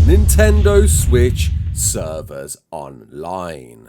Nintendo Switch servers online.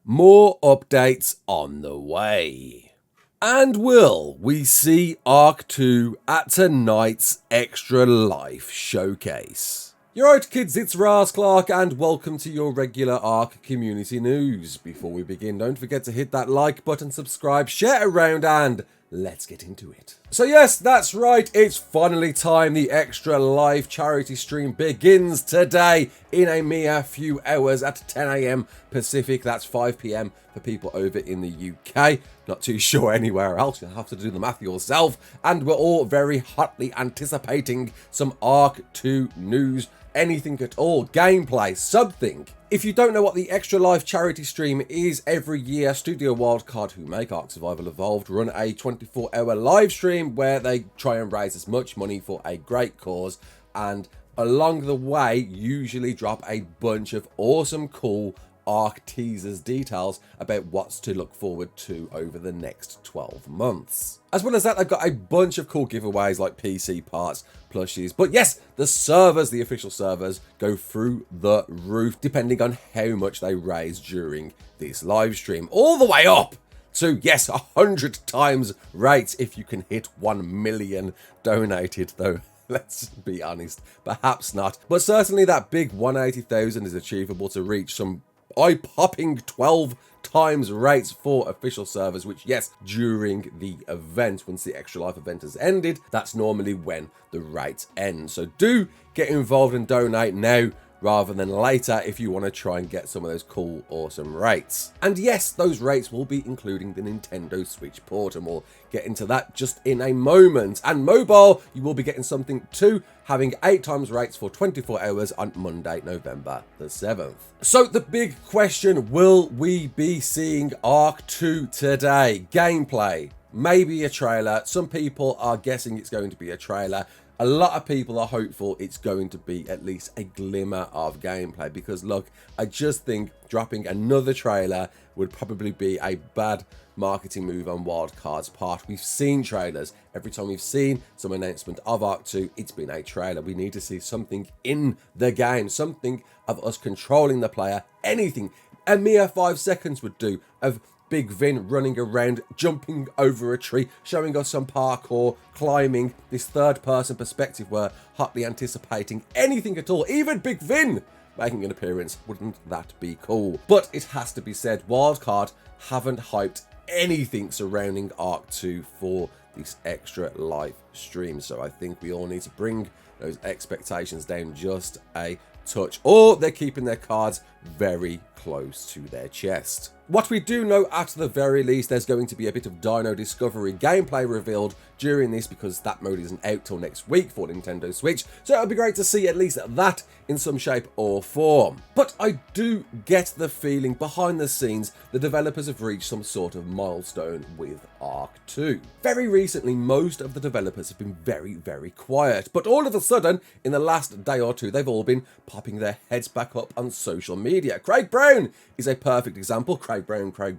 More updates on the way. And will we see ARK 2 at tonight's Extra Life showcase? You're right kids, it's Raasclark and welcome to your regular ARK community news. Before we begin, don't forget to hit that like button, subscribe, share around and let's get into it. So yes, that's right, it's finally time. The Extra Life charity stream begins today in a mere few hours at 10 AM Pacific. That's 5 PM for people over in the UK. Not too sure anywhere else, you'll have to do the math yourself. And we're all very hotly anticipating some ARK 2 news, anything at all, gameplay, something. If you don't know what the Extra Life charity stream is, every year Studio Wildcard, who make ARK Survival Evolved, run a 24-hour live stream where they try and raise as much money for a great cause, and along the way usually drop a bunch of awesome cool ARK teasers, details about what's to look forward to over the next 12 months. As well as that, they've got a bunch of cool giveaways like PC parts, plushies, but yes, the servers, the official servers, go through the roof depending on how much they raise during this live stream. All the way up to, yes, 100 times rates if you can hit 1 million donated, though. Let's be honest, perhaps not. But certainly that big 180,000 is achievable to reach some eye-popping 12 times rates for official servers, which, yes, during the event, once the Extra Life event has ended, that's normally when the rates end. So do get involved and donate now rather than later if you want to try and get some of those cool, awesome rates. And yes, those rates will be including the Nintendo Switch port, and we'll get into that just in a moment. And mobile, you will be getting something too, having 8 times rates for 24 hours on Monday, November the 7th. So the big question, will we be seeing ARK 2 today? Gameplay, maybe a trailer. Some people are guessing it's going to be a trailer. A lot of people are hopeful it's going to be at least a glimmer of gameplay, because look, I just think dropping another trailer would probably be a bad marketing move on Wildcard's part. We've seen trailers. Every time we've seen some announcement of ARK 2, it's been a trailer. We need to see something in the game, something of us controlling the player, anything. A mere 5 seconds would do of Big Vin running around, jumping over a tree, showing us some parkour, climbing, this third-person perspective we're hotly anticipating. Anything at all, even Big Vin making an appearance. Wouldn't that be cool? But it has to be said, Wildcard haven't hyped anything surrounding ARK 2 for this Extra Life stream, so I think we all need to bring those expectations down just a touch, or they're keeping their cards very close to their chest. What we do know, at the very least, there's going to be a bit of Dino Discovery gameplay revealed during this, because that mode isn't out till next week for Nintendo Switch, so it'll be great to see at least that in some shape or form. But I do get the feeling behind the scenes the developers have reached some sort of milestone with ARK 2. Very recently, most of the developers have been very quiet, but all of a sudden, in the last day or two, they've all been popping their heads back up on social media. Craig Brown is a perfect example. Craig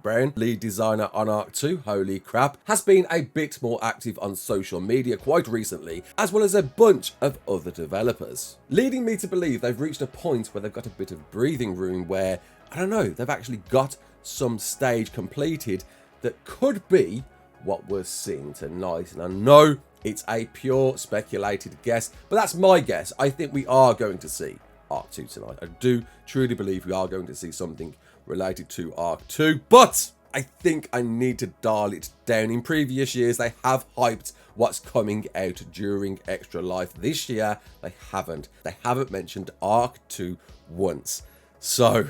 Brown, lead designer on ARK 2, holy crap, has been a bit more active on social media quite recently, as well as a bunch of other developers, leading me to believe they've reached a point where they've got a bit of breathing room where, I don't know, they've actually got some stage completed that could be what we're seeing tonight. And I know it's a pure speculated guess, but that's my guess. I think we are going to see ARK 2 tonight. I do truly believe we are going to see something related to ARK 2, but I think I need to dial it down. In previous years, they have hyped what's coming out during Extra Life. This year, they haven't. They haven't mentioned ARK 2 once. So,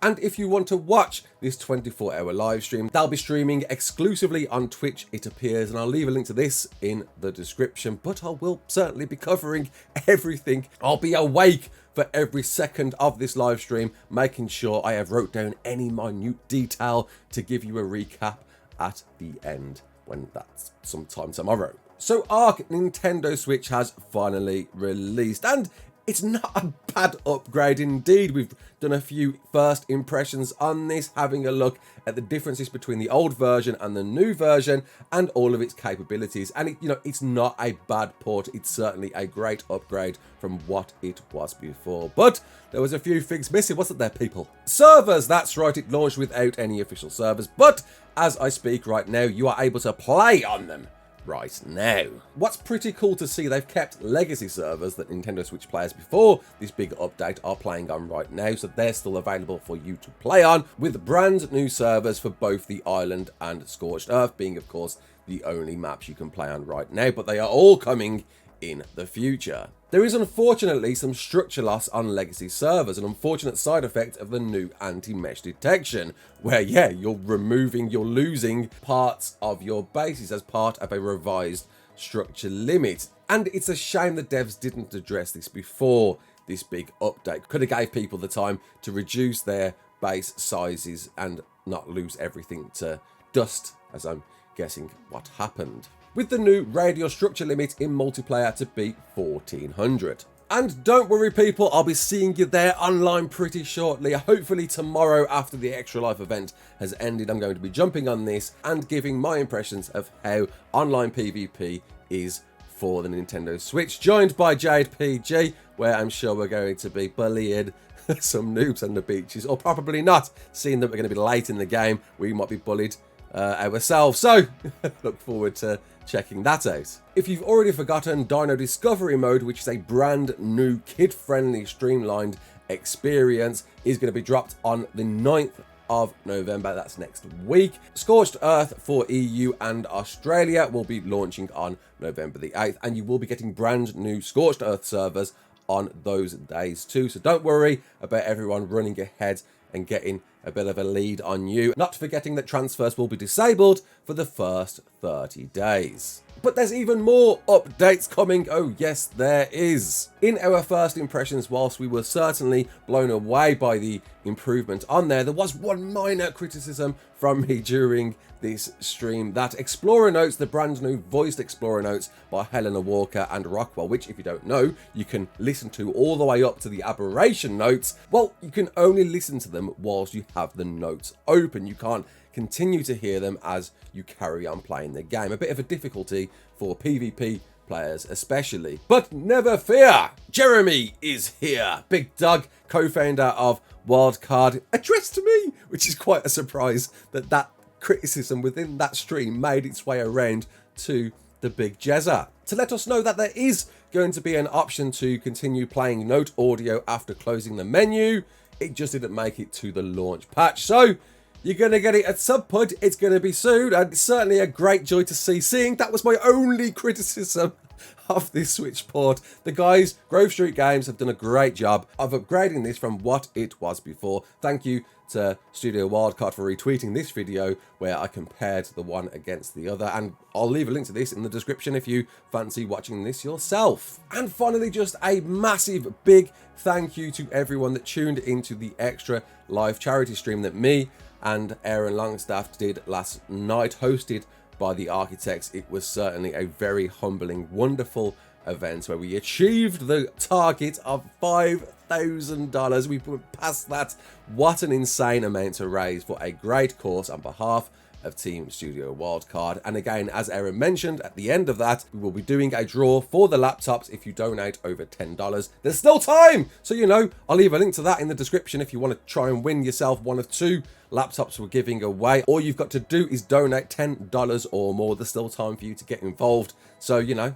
and if you want to watch this 24-hour live stream, they'll be streaming exclusively on Twitch, it appears, and I'll leave a link to this in the description, but I will certainly be covering everything. I'll be awake for every second of this live stream, making sure I have wrote down any minute detail to give you a recap at the end, when that's sometime tomorrow. So ARK Nintendo Switch has finally released, and it's not a bad upgrade indeed. We've done a few first impressions on this, having a look at the differences between the old version and the new version and all of its capabilities. And it's not a bad port. It's certainly a great upgrade from what it was before. But there was a few things missing, wasn't there, people? Servers, that's right, it launched without any official servers, but as I speak right now, you are able to play on them right now. What's pretty cool to see, they've kept legacy servers that Nintendo Switch players before this big update are playing on right now, so they're still available for you to play on, with brand new servers for both the Island and Scorched Earth being, of course, the only maps you can play on right now, but they are all coming in the future. There is unfortunately some structure loss on legacy servers, an unfortunate side effect of the new anti-mesh detection, where you're losing parts of your bases as part of a revised structure limit. And it's a shame the devs didn't address this before this big update. Could have gave people the time to reduce their base sizes and not lose everything to dust, as I'm guessing what happened, with the new radial structure limit in multiplayer to be 1400. And don't worry people, I'll be seeing you there online pretty shortly. Hopefully tomorrow after the Extra Life event has ended, I'm going to be jumping on this and giving my impressions of how online PvP is for the Nintendo Switch, joined by Jade PG, where I'm sure we're going to be bullying some noobs on the beaches, or probably not, seeing that we're going to be late in the game. We might be bullied ourselves, so look forward to checking that out. If you've already forgotten, Dino Discovery Mode, which is a brand new kid-friendly streamlined experience, is going to be dropped on the 9th of November, that's next week. Scorched Earth for EU and Australia will be launching on November the 8th, and you will be getting brand new Scorched Earth servers on those days too, so don't worry about everyone running ahead and getting a bit of a lead on you. Not forgetting that transfers will be disabled for the first 30 days. But there's even more updates coming. Oh yes, there is. In our first impressions, whilst we were certainly blown away by the improvement on there was one minor criticism from me during this stream, that Explorer Notes, the brand new voiced Explorer Notes by Helena Walker and Rockwell, which if you don't know, you can listen to all the way up to the Aberration Notes. Well, you can only listen to them whilst you have the notes open. You can't continue to hear them as you carry on playing the game. A bit of a difficulty for PvP players especially. But never fear, Jeremy is here. Big Doug, co-founder of Wildcard, addressed me, which is quite a surprise that that criticism within that stream made its way around to the Big Jezza, to let us know that there is going to be an option to continue playing note audio after closing the menu. It just didn't make it to the launch patch, so you're going to get it at some point. It's going to be soon, and it's certainly a great joy to see, seeing that was my only criticism of this Switch port. The guys, Grove Street Games, have done a great job of upgrading this from what it was before. Thank you to Studio Wildcard for retweeting this video where I compared the one against the other, and I'll leave a link to this in the description if you fancy watching this yourself. And finally, just a massive big thank you to everyone that tuned into the Extra Life charity stream that me and Aaron Longstaff did last night, hosted by the Architects. It was certainly a very humbling, wonderful event where we achieved the target of $5,000. We put past that. What an insane amount to raise for a great cause on behalf of Team Studio Wildcard. And again, as Aaron mentioned, at the end of that, we will be doing a draw for the laptops if you donate over $10. There's still time! So, you know, I'll leave a link to that in the description if you want to try and win yourself one of two laptops we're giving away. All you've got to do is donate $10 or more. There's still time for you to get involved. So, you know,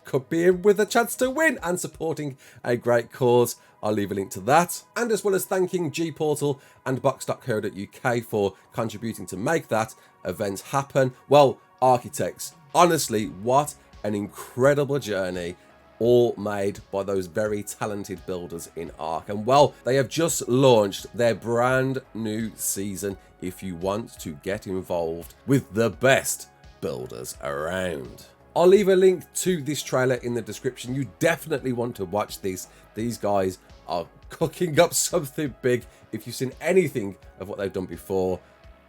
could be in with a chance to win and supporting a great cause. I'll leave a link to that. And as well as thanking Gportal and box.co.uk for contributing to make that event happen. Well, Architects, honestly, what an incredible journey, all made by those very talented builders in ARK. And well, they have just launched their brand new season if you want to get involved with the best builders around. I'll leave a link to this trailer in the description. You definitely want to watch this. These guys are cooking up something big. If you've seen anything of what they've done before,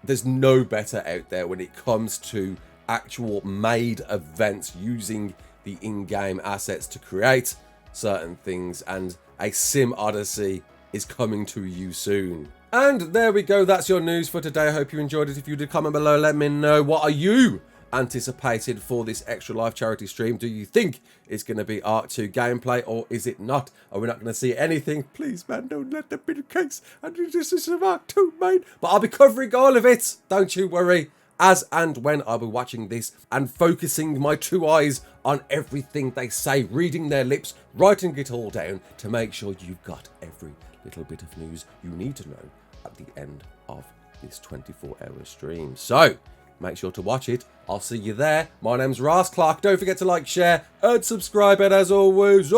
there's no better out there when it comes to actual made events using the in-game assets to create certain things, and a Sim Odyssey is coming to you soon. And there we go, that's your news for today. I hope you enjoyed it. If you did, comment below, let me know, what are you anticipated for this Extra Life charity stream? Do you think it's going to be ARK 2 gameplay, or is it not? Are we not going to see anything? Please, man, don't let that be the case. And this is ARK 2, mate. But I'll be covering all of it, don't you worry. As and when I'll be watching this and focusing my 2 eyes on everything they say, reading their lips, writing it all down to make sure you've got every little bit of news you need to know at the end of this 24-hour stream. So make sure to watch it. I'll see you there. My name's Raasclark. Don't forget to like, share, and subscribe. And as always,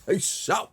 peace out.